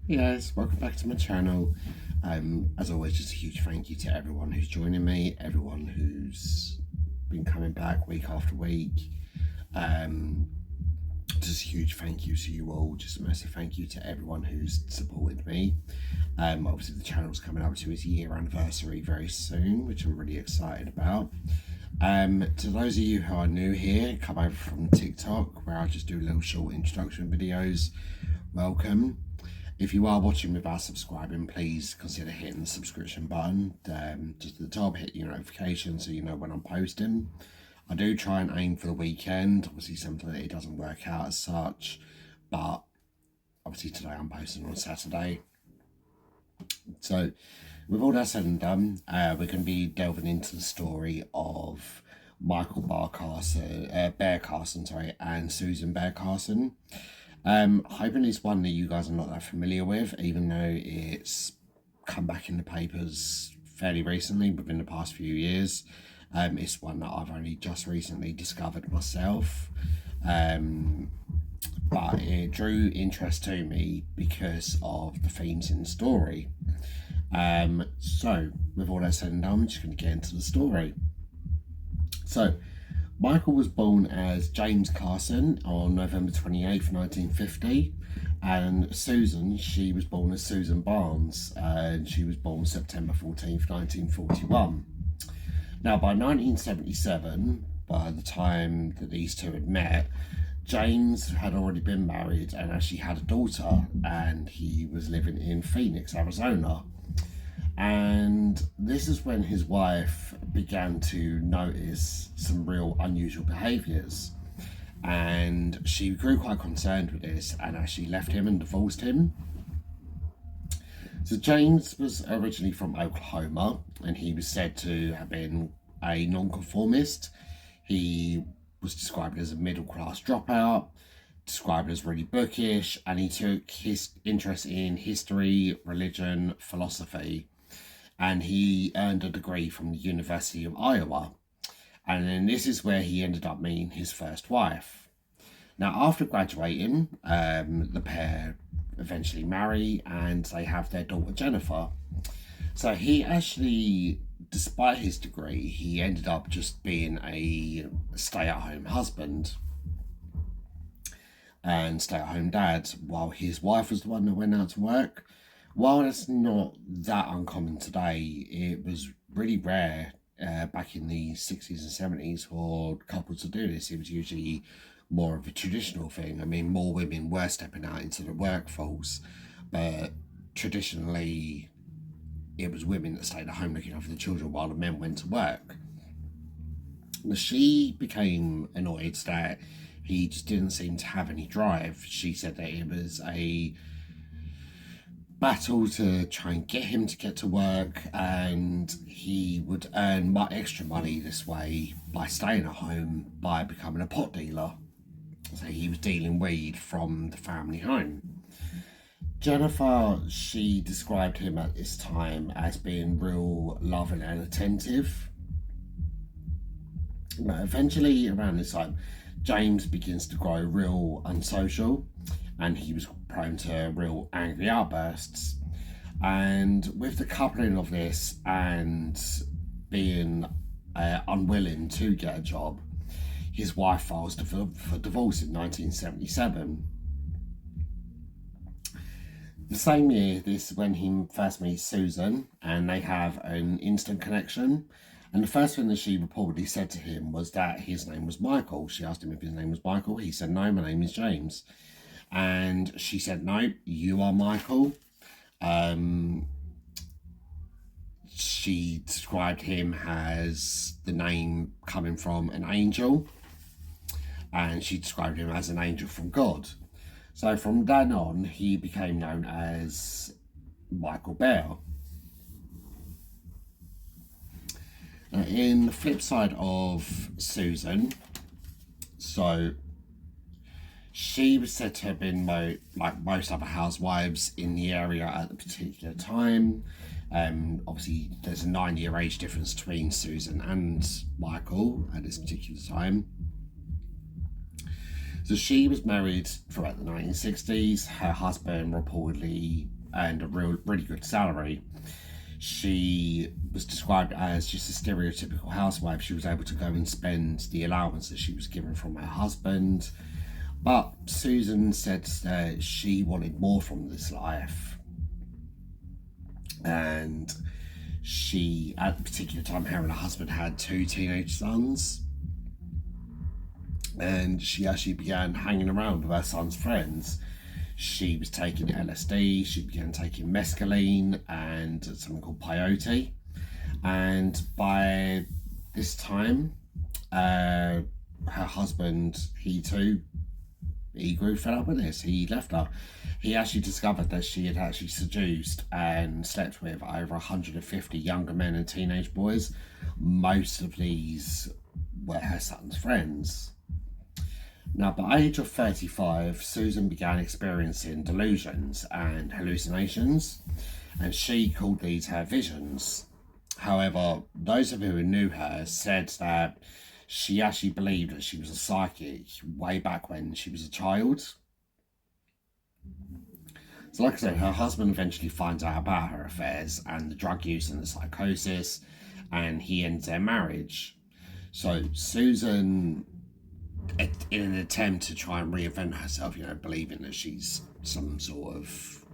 Yes, welcome back to my channel. As always, just a huge thank you to everyone who's joining me, everyone who's been coming back week after week. Um, just a huge thank you to you all. Just a massive thank you to everyone who's supported me. Obviously, the channel's coming up to its year anniversary very soon, which I'm really excited about. To those of you who are new here, come over from TikTok, where I just do little short introduction videos. Welcome. If you are watching without subscribing, please consider hitting the subscription button. Just at the top, hit your notification so you know when I'm posting. I do try and aim for the weekend. Obviously, sometimes it doesn't work out as such, but obviously today I'm posting on Saturday. So, with all that said and done, we're going to be delving into the story of Michael Bear Carson, and Suzan Bear Carson. Hoping it's one that you guys are not that familiar with, even though it's come back in the papers fairly recently, within the past few years. It's one that I've only just recently discovered myself. But it drew interest to me because of the themes in the story. So, with all that said and done, I'm just going to get into the story. So, Michael was born as James Carson on November 28th, 1950, and Suzan, she was born as Suzan Barnes, and she was born September 14th, 1941. Now, by 1977, by the time that these two had met, James had already been married and actually had a daughter, and he was living in Phoenix, Arizona. And this is when his wife began to notice some real unusual behaviours. And she grew quite concerned with this and actually left him and divorced him. So James was originally from Oklahoma, and he was said to have been a nonconformist. He was described as a middle-class dropout, described as really bookish, and he took his interest in history, religion, philosophy, and he earned a degree from the University of Iowa. And then this is where he ended up meeting his first wife. Now, after graduating, the pair eventually marry and they have their daughter Jennifer. So he actually, despite his degree, he ended up just being a stay-at-home husband and stay-at-home dad, while his wife was the one that went out to work. While it's not that uncommon today, it was really rare back in the 60s and 70s for couples to do this. It was usually more of a traditional thing. I mean, more women were stepping out into the workforce, but traditionally it was women that stayed at home looking after the children while the men went to work. She became annoyed that he just didn't seem to have any drive. She said that it was a battle to try and get him to get to work, and he would earn extra money this way by staying at home by becoming a pot dealer. So he was dealing weed from the family home. Jennifer, she described him at this time as being real loving and attentive. But eventually, around this time, James begins to grow real unsocial, and he was prone to real angry outbursts. And with the coupling of this and being unwilling to get a job, his wife files for divorce in 1977. The same year, this is when he first meets Suzan, and they have an instant connection. And the first thing that she reportedly said to him was that his name was Michael. She asked him if his name was Michael. He said, "No, my name is James." And she said, "No, you are Michael." She described him as the name coming from an angel, and she described him as an angel from God. So from then on, he became known as Michael Bear. In the flip side of Suzan, so she was said to have been like most other housewives in the area at the particular time. Obviously, there's a 9-year age difference between Suzan and Michael at this particular time. So she was married throughout the 1960s. Her husband reportedly and a really good salary. She was described as just a stereotypical housewife. She was able to go and spend the allowance that she was given from her husband. But Suzan said that she wanted more from this life. And she, at a particular time, her and her husband had 2 teenage sons. And she actually began hanging around with her son's friends. She was taking LSD, she began taking mescaline and something called peyote. And by this time, her husband, he grew fed up with this. He left her. He actually discovered that she had actually seduced and slept with over 150 younger men and teenage boys. Most of these were her son's friends. Now, by age of 35, Suzan began experiencing delusions and hallucinations, and she called these her visions. However, those of you who knew her said that she actually believed that she was a psychic way back when she was a child. So like I said, her husband eventually finds out about her affairs and the drug use and the psychosis, and he ends their marriage. So Suzan, in an attempt to try and reinvent herself, believing that she's some sort of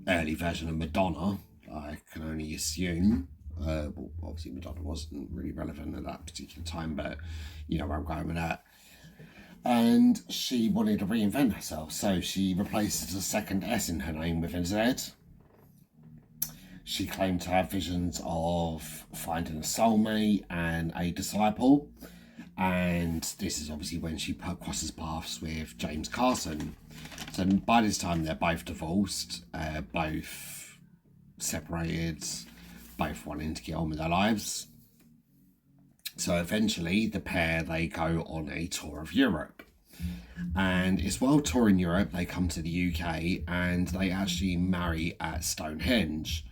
early version of Madonna, I can only assume. Well, obviously Madonna wasn't really relevant at that particular time, but you know where I'm going with that. And she wanted to reinvent herself, so she replaced the second S in her name with a Z. She claimed to have visions of finding a soulmate and a disciple. And this is obviously when she crosses paths with James Carson. So by this time they're both divorced, both separated, both wanting to get on with their lives. So eventually the pair, they go on a tour of Europe. And it's while touring Europe they come to the UK and they actually marry at Stonehenge.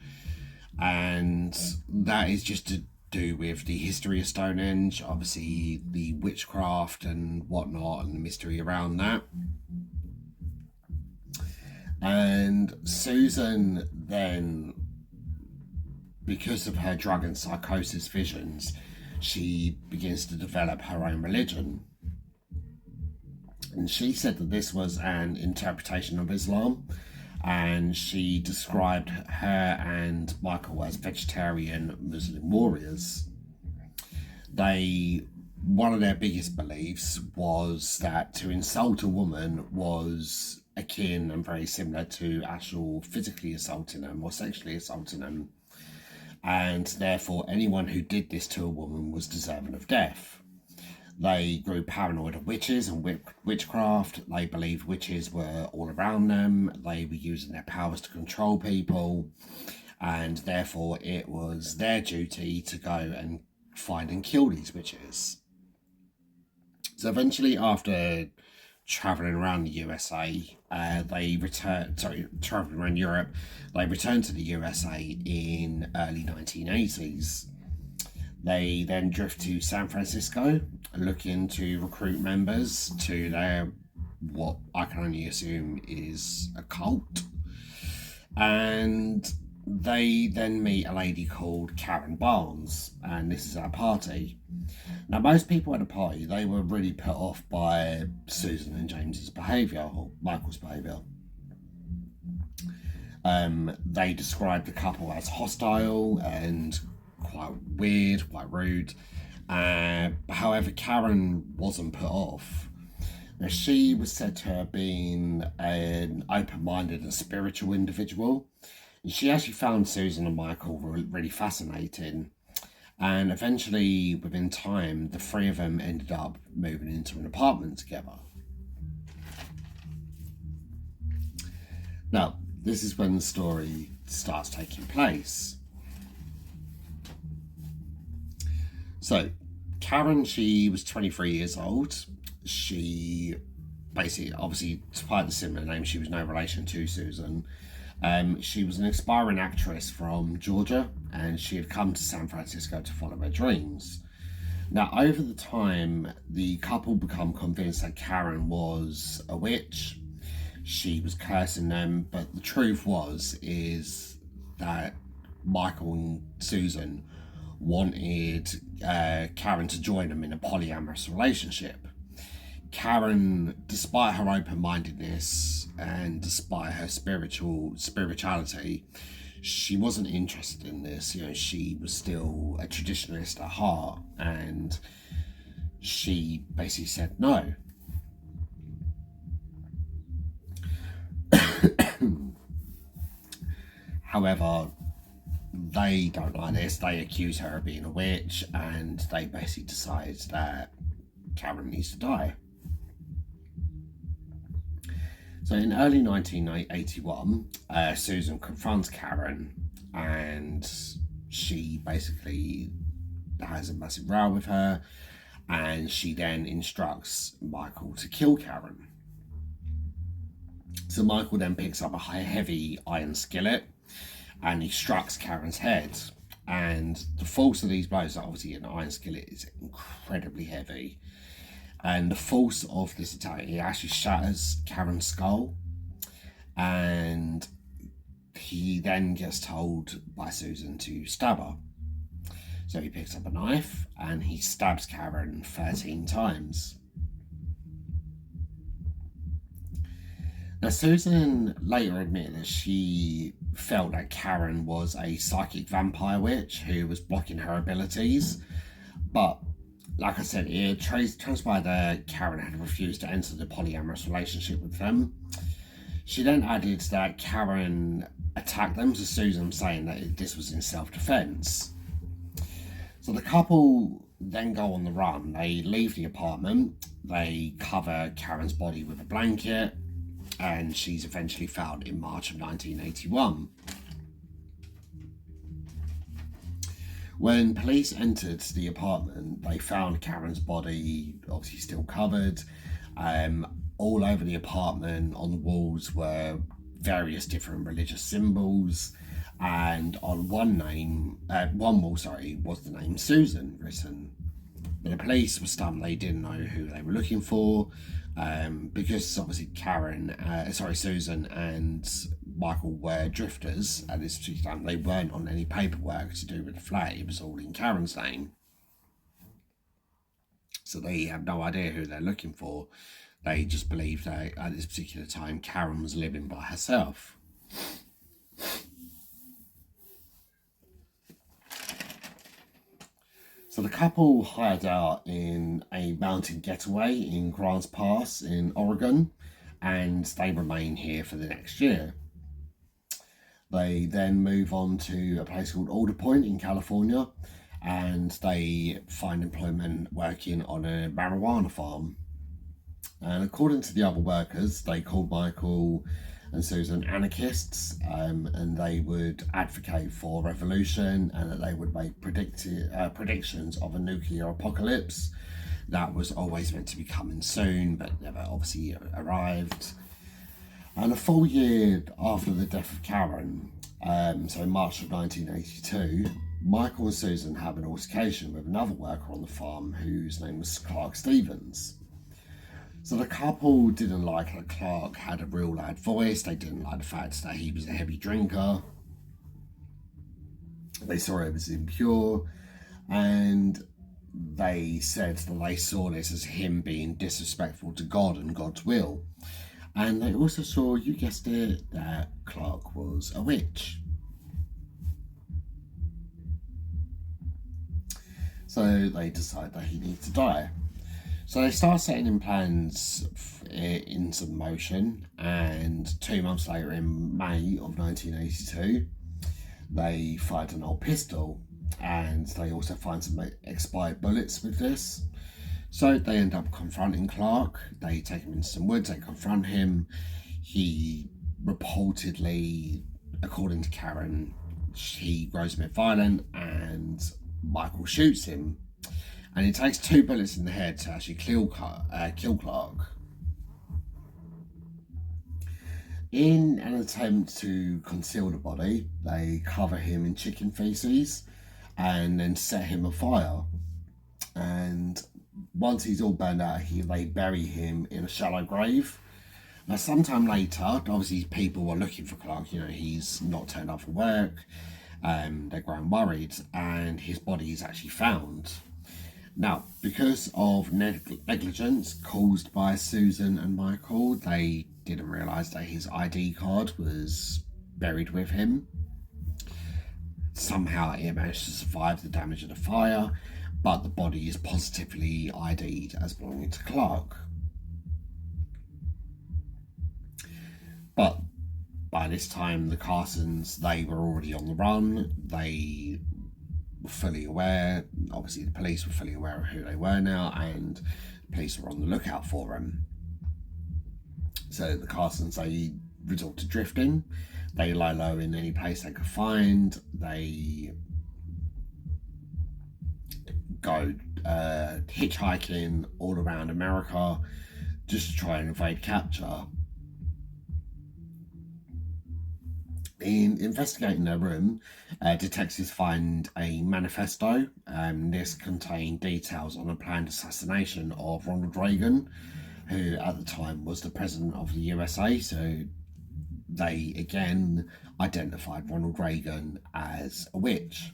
And that is just to do with the history of Stonehenge, obviously the witchcraft and whatnot and the mystery around that. And Suzan then, because of her drug and psychosis visions, she begins to develop her own religion. And she said that this was an interpretation of Islam, and she described her and Michael as vegetarian Muslim warriors. One of their biggest beliefs was that to insult a woman was akin and very similar to actual physically assaulting them or sexually assaulting them, and therefore anyone who did this to a woman was deserving of death. They grew paranoid of witches and witchcraft. They believed witches were all around them. They were using their powers to control people, and therefore it was their duty to go and find and kill these witches. So eventually, after traveling around the USA, traveling around Europe, they returned to the USA in early 1980s. They then drift to San Francisco, looking to recruit members to their, what I can only assume is a cult. And they then meet a lady called Karen Barnes, and this is at a party. Now, most people at the party, they were really put off by Suzan and James's behaviour, or Michael's behaviour. They described the couple as hostile and quite weird, quite rude. However, Karen wasn't put off. Now, she was said to have been an open-minded and spiritual individual. And she actually found Suzan and Michael really fascinating. And eventually, within time, the three of them ended up moving into an apartment together. Now, this is when the story starts taking place. So, Karen, she was 23 years old. She basically, obviously, despite the similar name, she was no relation to Suzan. She was an aspiring actress from Georgia, and she had come to San Francisco to follow her dreams. Now, over the time, the couple become convinced that Karen was a witch. she was cursing them. But the truth is that Michael and Suzan wanted Karen to join them in a polyamorous relationship. Karen, despite her open-mindedness and despite her spirituality, she wasn't interested in this. She was still a traditionalist at heart, and she basically said no. However, they don't like this. They accuse her of being a witch, and they basically decide that Karen needs to die. So in early 1981, Suzan confronts Karen, and she basically has a massive row with her, and she then instructs Michael to kill Karen. So Michael then picks up a heavy iron skillet, and he strikes Karen's head. And the force of these blows, obviously an iron skillet is incredibly heavy, and the force of this attack, it actually shatters Karen's skull, and he then gets told by Suzan to stab her. So he picks up a knife and he stabs Karen 13 times. Now, Suzan later admitted that she felt that Karen was a psychic vampire witch who was blocking her abilities, but like I said, it transpired that Karen had refused to enter the polyamorous relationship with them. She then added that Karen attacked them to Suzan, saying that this was in self-defense. So the couple then go on the run. They leave the apartment, they cover Karen's body with a blanket, and she's eventually found in March of 1981. When police entered the apartment, they found Karen's body obviously still covered. All over the apartment, on the walls, were various different religious symbols, and on one wall, was the name Suzan written. But the police were stunned. They didn't know who they were looking for, because obviously Suzan and Michael were drifters at this particular time. They weren't on any paperwork to do with the flat. It was all in Karen's name. So they have no idea who they're looking for. They just believe that at this particular time Karen was living by herself. So the couple hired out in a mountain getaway in Grants Pass in Oregon, and they remain here for the next year. They then move on to a place called Alder Point in California, and they find employment working on a marijuana farm. And according to the other workers, they called Michael and Suzan anarchists, and they would advocate for revolution, and that they would make predictions of a nuclear apocalypse that was always meant to be coming soon, but never obviously arrived. And a full year after the death of Karen, so March of 1982, Michael and Suzan have an altercation with another worker on the farm whose name was Clark Stevens. So the couple didn't like that Clark had a real loud voice. They didn't like the fact that he was a heavy drinker. They saw it was impure, and they said that they saw this as him being disrespectful to God and God's will. And they also saw, you guessed it, that Clark was a witch. So they decide that he needs to die. So they start setting in plans into motion, and 2 months later, in May of 1982, they find an old pistol, and they also find some expired bullets with this. So they end up confronting Clark. They take him into some woods, they confront him. He reportedly, according to Karen, he grows a bit violent, and Michael shoots him. And it takes 2 bullets in the head to actually kill Clark. In an attempt to conceal the body, they cover him in chicken feces and then set him afire. And once he's all burned out, they bury him in a shallow grave. Now, sometime later, obviously people were looking for Clark. He's not turned up for work. They're growing worried, and his body is actually found. Now, because of negligence caused by Suzan and Michael, they didn't realise that his ID card was buried with him. Somehow it managed to survive the damage of the fire, but the body is positively ID'd as belonging to Clark. But by this time, the Carsons, they were already on the run. They were fully aware. Obviously, the police were fully aware of who they were now, and the police were on the lookout for them. So the Carsons, they resort to drifting. They lie low in any place they could find. They go hitchhiking all around America just to try and evade capture. In investigating their room, detectives find a manifesto. This contained details on a planned assassination of Ronald Reagan, who at the time was the president of the USA. So they again identified Ronald Reagan as a witch.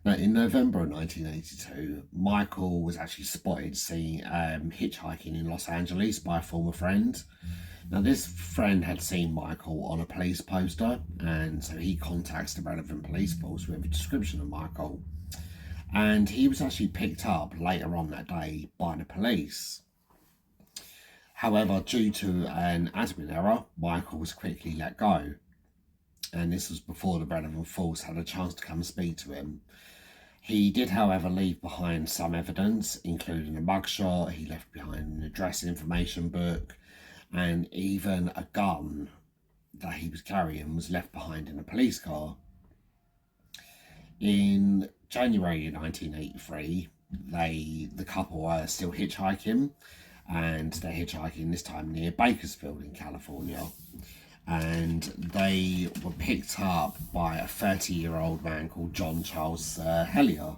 Now, in November of 1982, Michael was actually spotted seen hitchhiking in Los Angeles by a former friend. Now, this friend had seen Michael on a police poster, and so he contacts the relevant police force with a description of Michael. And he was actually picked up later on that day by the police. However, due to an admin error, Michael was quickly let go. And this was before the relevant force had a chance to come and speak to him. He did, however, leave behind some evidence, including a mugshot. He left behind an address information book, and even a gun that he was carrying was left behind in a police car. In January 1983, the couple were still hitchhiking, and they're hitchhiking this time near Bakersfield in California. And they were picked up by a 30-year-old man called John Charles Hellier.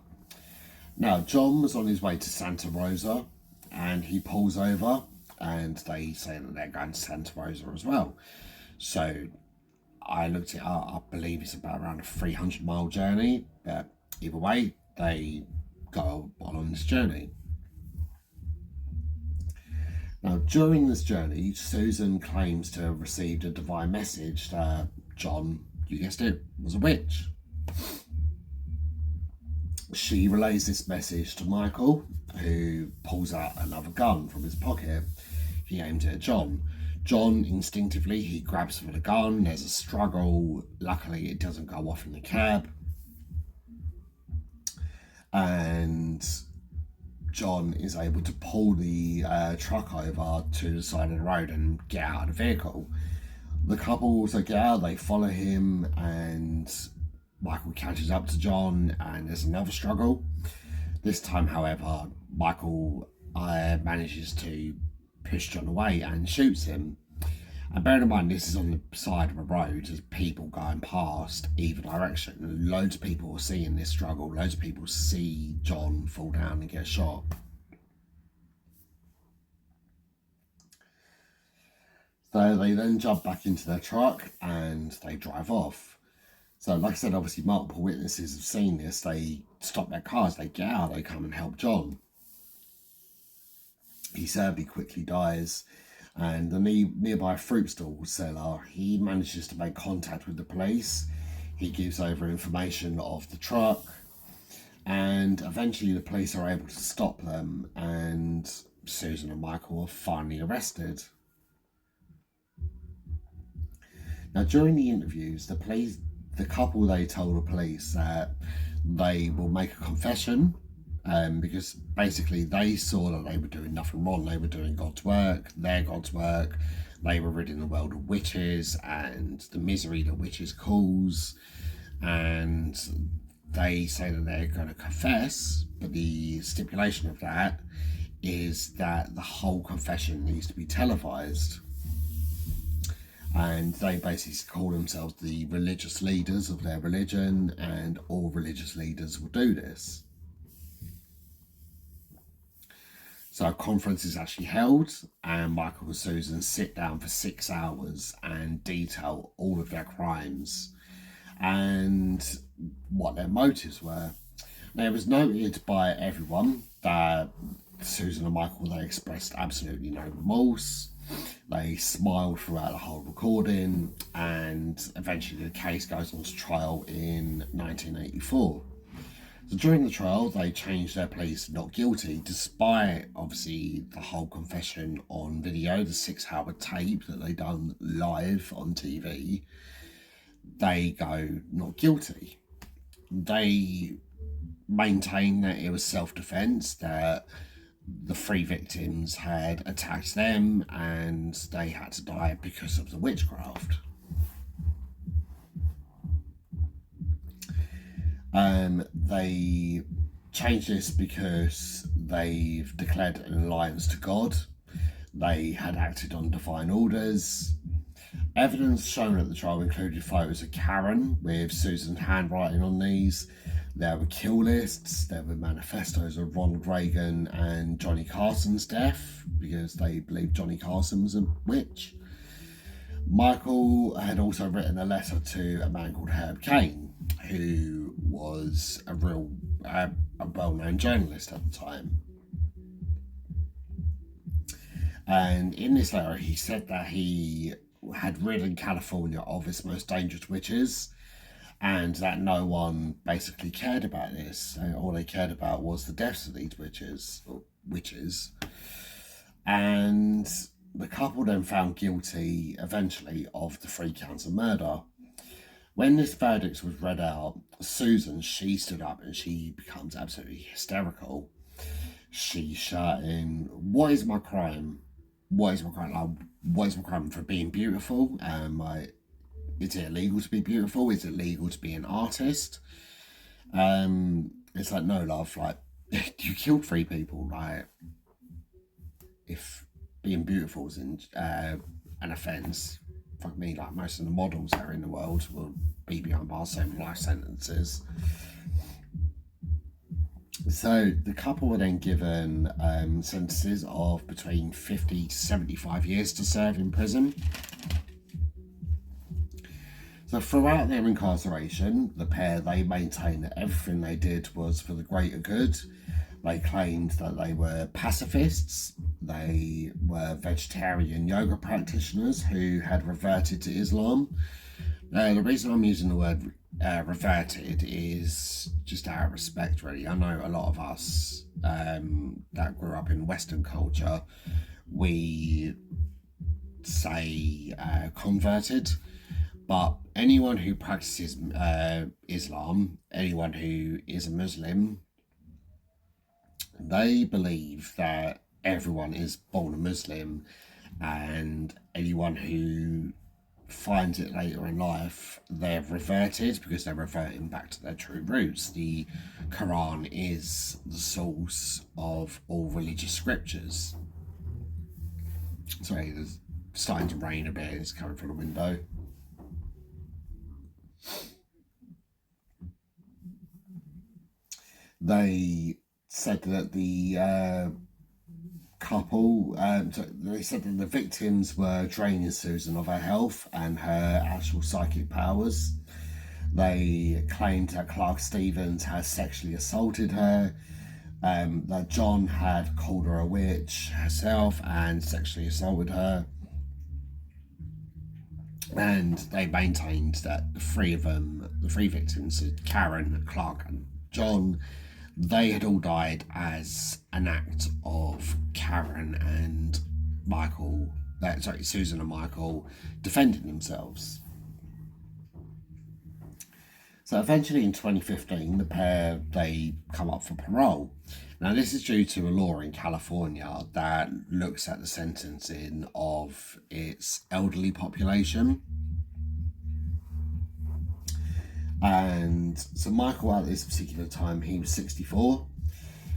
Now, John was on his way to Santa Rosa, and he pulls over, and they say that they're going to Santa Rosa as well. So I looked it up. I believe it's about around a 300-mile journey, but either way, they go on this journey. Now, during this journey, Suzan claims to have received a divine message that John, you guessed it, was a witch. She relays this message to Michael, who pulls out another gun from his pocket. He aims it at John. John, instinctively, he grabs for the gun. There's a struggle. Luckily, it doesn't go off in the cab. And John is able to pull the truck over to the side of the road and get out of the vehicle. The couple also get out, they follow him, and Michael catches up to John, and there's another struggle. This time, however, Michael manages to push John away and shoots him. And bear in mind, this is on the side of a road. There's people going past either direction. Loads of people are seeing this struggle. Loads of people see John fall down and get shot. So they then jump back into their truck and they drive off. So like I said, obviously multiple witnesses have seen this. They stop their cars, they get out, they come and help John. He sadly quickly dies. And the nearby fruit stall seller, he manages to make contact with the police. He gives over information of the truck, and eventually the police are able to stop them, and Suzan and Michael are finally arrested. Now, during the interviews, the couple, they told the police that they will make a confession. Because basically they saw that they were doing nothing wrong. They were doing God's work, their God's work. They were ridding the world of witches and the misery that witches cause. And they say that they're going to confess, but the stipulation of that is that the whole confession needs to be televised. And they basically call themselves the religious leaders of their religion, and all religious leaders will do this. So a conference is actually held, and Michael and Suzan sit down for 6 hours and detail all of their crimes and what their motives were. Now, it was noted by everyone that Suzan and Michael, they expressed absolutely no remorse. They smiled throughout the whole recording, and eventually the case goes on to trial in 1984. So during the trial, they changed their pleas to not guilty, despite obviously the whole confession on video, the 6-hour tape that they done live on TV. They go not guilty. They maintain that it was self-defense, that the 3 victims had attacked them and they had to die because of the witchcraft. They changed this because they've declared an alliance to God. They had acted on divine orders. Evidence shown at the trial included photos of Karen with Suzan's handwriting on these. There were kill lists, there were manifestos of Ronald Reagan and Johnny Carson's death, because they believed Johnny Carson was a witch. Michael had also written a letter to a man called Herb Cain, who was a well-known journalist at the time. And in this letter, he said that he had ridden California of its most dangerous witches, and that no one basically cared about this. All they cared about was the deaths of these witches. And the couple then found guilty eventually of the 3 counts of murder. When this verdict was read out, Suzan, she stood up and she becomes absolutely hysterical. She's shouting, "What is my crime? What is my crime? Like, what is my crime for being beautiful? Is it illegal to be beautiful? Is it legal to be an artist?" It's like, no, love, like, you killed 3 people. Like, if being beautiful is an offence, fuck me, like, most of the models that are in the world will be behind bars serving life sentences. So the couple were then given sentences of between 50 to 75 years to serve in prison. So throughout their incarceration, the pair, they maintained that everything they did was for the greater good. They claimed that they were pacifists. They were vegetarian yoga practitioners who had reverted to Islam. The reason I'm using the word reverted is just out of respect, really. I know a lot of us that grew up in Western culture, we say converted. But anyone who practices Islam, anyone who is a Muslim, they believe that everyone is born a Muslim, and anyone who finds it later in life, they've reverted because they're reverting back to their true roots. The Quran is the source of all religious scriptures. Sorry, it's starting to rain a bit, it's coming from the window. They said that the couple, they said that the victims were draining Suzan of her health and her actual psychic powers. They claimed that Clark Stevens had sexually assaulted her, that John had called her a witch herself and sexually assaulted her. And they maintained that the 3 of them, the 3 victims, Karen, Clark and John, they had all died as an act of Karen and Michael, Suzan and Michael defending themselves. So eventually in 2015, the pair, they come up for parole. Now this is due to a law in California that looks at the sentencing of its elderly population. And so Michael, at this particular time, he was 64.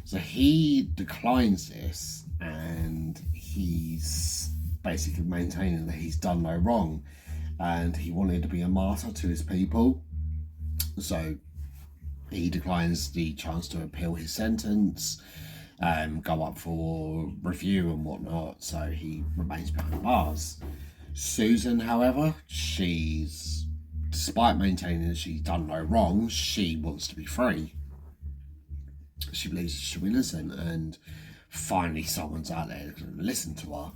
So he declines this, and he's basically maintaining that he's done no wrong, and he wanted to be a martyr to his people. So he declines the chance to appeal his sentence. go up for review and whatnot, so he remains behind bars. Suzan, however, despite maintaining that she's done no wrong, she wants to be free. She believes she's innocent, and finally someone's out there to listen to her.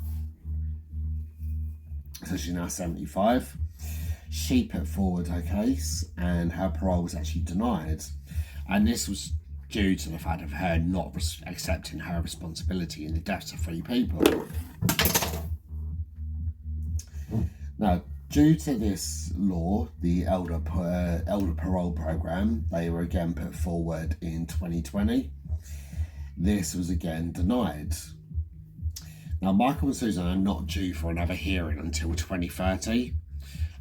So she's now 75. She put forward her case, and her parole was actually denied. And this was due to the fact of her not accepting her responsibility in the deaths of 3 people. Now, due to this law, the elder parole program, they were again put forward in 2020. This was again denied. Now, Michael and Suzan are not due for another hearing until 2030.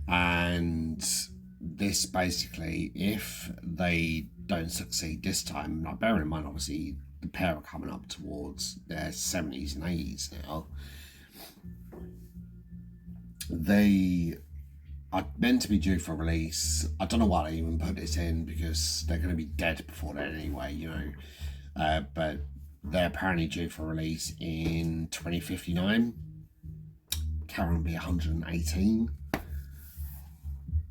And this basically, if they don't succeed this time, now bearing in mind, obviously, the pair are coming up towards their 70s and 80s now. They are meant to be due for release. I don't know why they even put this in, because they're going to be dead before then anyway, you know. But they're apparently due for release in 2059. Karen will be 118.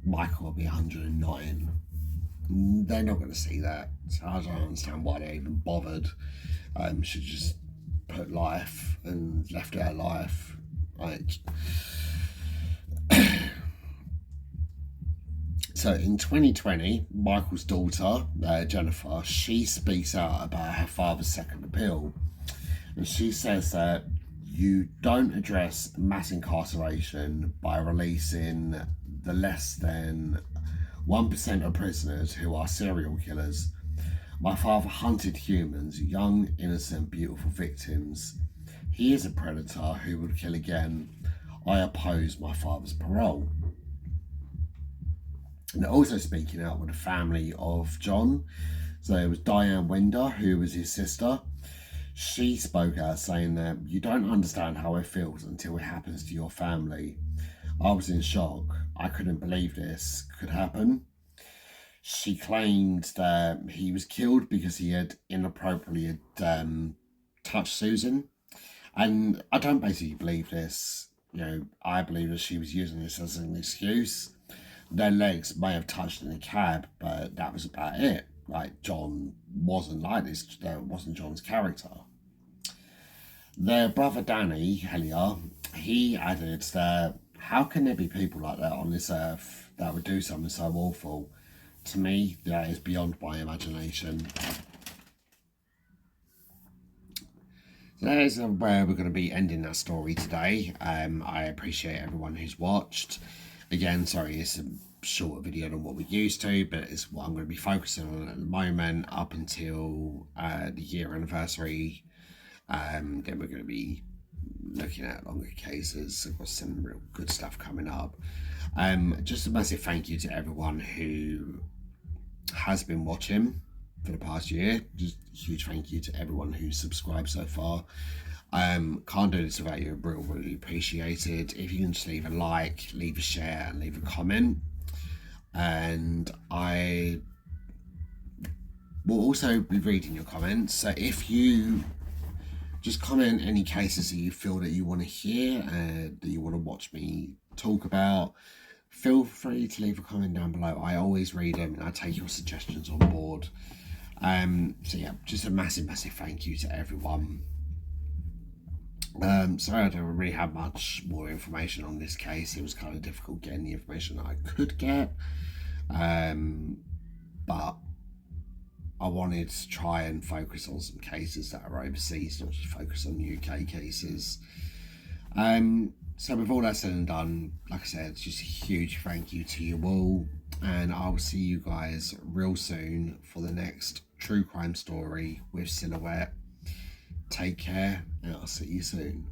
Michael will be 109. They're not going to see that, so I don't understand why they even bothered. Should just put life and left it at life. Like, so in 2020, Michael's daughter, Jennifer, she speaks out about her father's second appeal, and she says that you don't address mass incarceration by releasing the less than 1% of prisoners who are serial killers. My father hunted humans, young, innocent, beautiful victims. He is a predator who would kill again. I oppose my father's parole. And they're also speaking out with the family of John. So it was Diane Winder, who was his sister. She spoke out saying that you don't understand how it feels until it happens to your family. I was in shock. I couldn't believe this could happen. She claimed that he was killed because he had inappropriately touched Suzan. And I don't basically believe this. You know, I believe that she was using this as an excuse. Their legs may have touched in the cab, but that was about it. Like, John wasn't like this. That wasn't John's character. Their brother Danny Hellier, he added that how can there be people like that on this earth that would do something so awful? To me, that is beyond my imagination. So that is where we're going to be ending that story today. I appreciate everyone who's watched. Again, sorry, it's a shorter video than what we're used to, but it's what I'm going to be focusing on at the moment up until the year anniversary. Then we're going to be looking at longer cases. I've got some real good stuff coming up. Just a massive thank you to everyone who has been watching for the past year. Just a huge thank you to everyone who's subscribed so far. Can't do this without you. Really appreciate it. If you can just leave a like, leave a share, and leave a comment. And I will also be reading your comments. So if you just comment any cases that you feel that you want to hear, that you want to watch me talk about, feel free to leave a comment down below. I always read them and I take your suggestions on board. So yeah, just a massive thank you to everyone. Sorry I don't really have much more information on this case. It was kind of difficult getting the information that I could get. But I wanted to try and focus on some cases that are overseas, not just focus on UK cases. So with all that said and done, like I said, just a huge thank you to you all, and I will see you guys real soon for the next true crime story with Silhouette. Take care, and I'll see you soon.